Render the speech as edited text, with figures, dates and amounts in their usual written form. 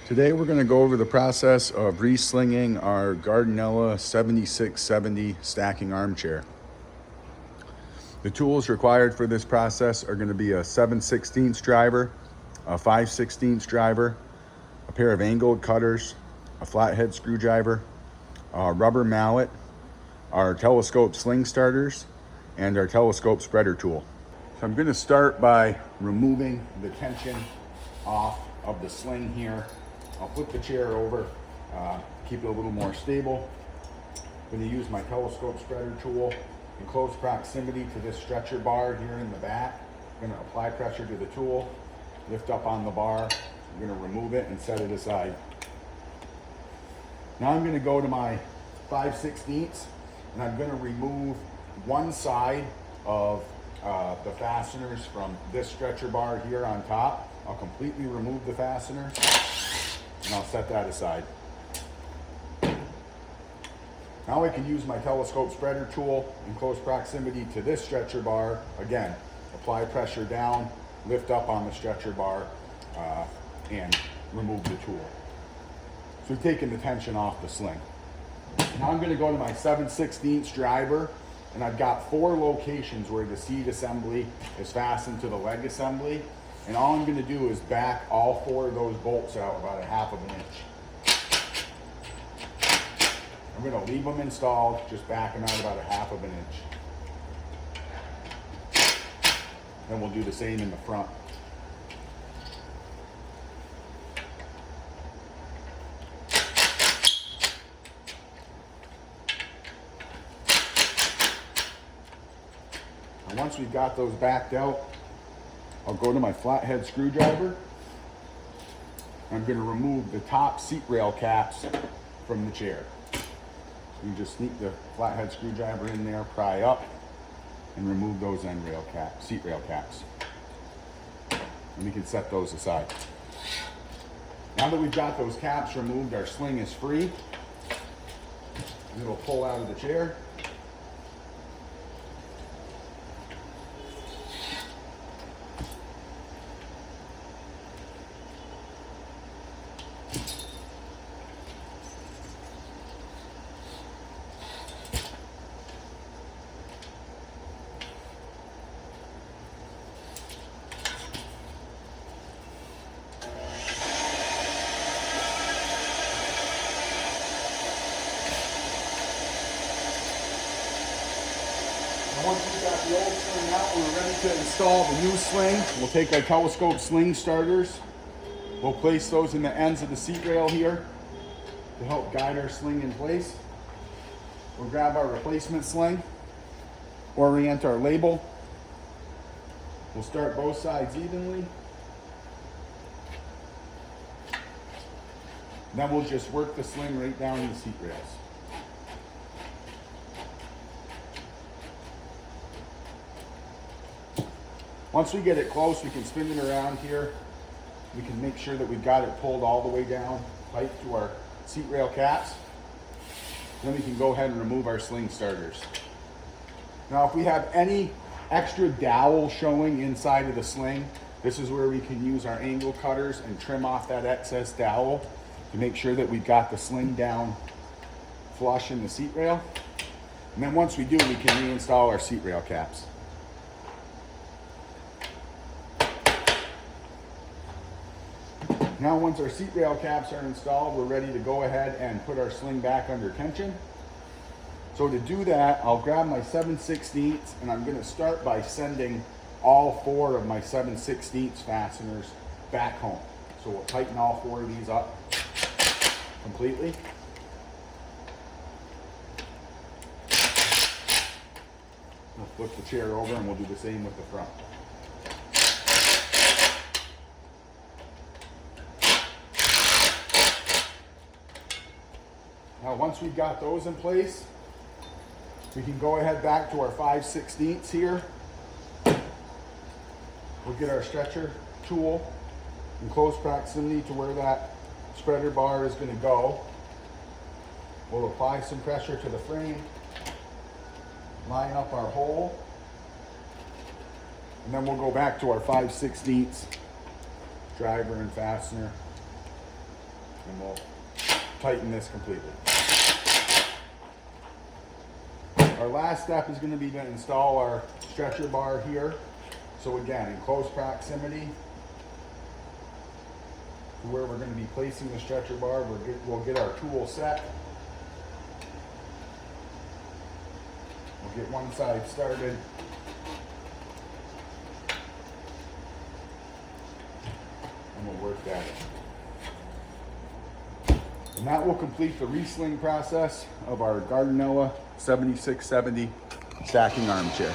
Today we're going to go over the process of re-slinging our Gardenella 7670 stacking armchair. The tools required for this process are going to be a 7/16 driver, a 5/16 driver, a pair of angled cutters, a flathead screwdriver, a rubber mallet, our telescope sling starters, and our telescope spreader tool. So I'm going to start by removing the tension off of the sling here. I'll flip the chair over, keep it a little more stable. I'm going to use my telescope spreader tool in close proximity to this stretcher bar here in the back. I'm going to apply pressure to the tool, lift up on the bar. I'm going to remove it and set it aside. Now I'm going to go to my 5/16 and I'm going to remove one side of the fasteners from this stretcher bar here on top. I'll completely remove the fasteners and I'll set that aside. Now I can use my telescope spreader tool in close proximity to this stretcher bar. Again, apply pressure down, lift up on the stretcher bar, and remove the tool. So we've taken the tension off the sling. Now I'm going to go to my 7/16 driver, and I've got 4 locations where the seat assembly is fastened to the leg assembly. And all I'm going to do is back all 4 of those bolts out about 1/2 inch. I'm going to leave them installed, just back them out about 1/2 inch. Then we'll do the same in the front. And once we've got those backed out, I'll go to my flathead screwdriver. I'm going to remove the top seat rail caps from the chair. So you just sneak the flathead screwdriver in there, pry up, and remove those end rail caps, seat rail caps. And we can set those aside. Now that we've got those caps removed, our sling is free. And it'll pull out of the chair. Once we've got the old sling out, we're ready to install the new sling. We'll take our telescope sling starters. We'll place those in the ends of the seat rail here to help guide our sling in place. We'll grab our replacement sling, orient our label. We'll start both sides evenly. Then we'll just work the sling right down the seat rails. Once we get it close, we can spin it around here. We can make sure that we've got it pulled all the way down tight to our seat rail caps. Then we can go ahead and remove our sling starters. Now, if we have any extra dowel showing inside of the sling, this is where we can use our angle cutters and trim off that excess dowel to make sure that we've got the sling down flush in the seat rail. And then once we do, we can reinstall our seat rail caps. Now once our seat rail caps are installed, we're ready to go ahead and put our sling back under tension. So to do that, I'll grab my 7/16 and I'm going to start by sending all 4 of my 7/16 fasteners back home. So we'll tighten all 4 of these up completely. We'll flip the chair over and we'll do the same with the front. Now once we've got those in place, we can go ahead back to our 5/16 here. We'll get our stretcher tool in close proximity to where that spreader bar is going to go. We'll apply some pressure to the frame, line up our hole, and then we'll go back to our 5/16 driver and fastener and we'll tighten this completely. Our last step is going to be to install our stretcher bar here. So again, in close proximity to where we're going to be placing the stretcher bar, we'll get our tool set. We'll get one side started. And we'll work that. And that will complete the re-sling process of our Gardenella 7670 stacking armchair.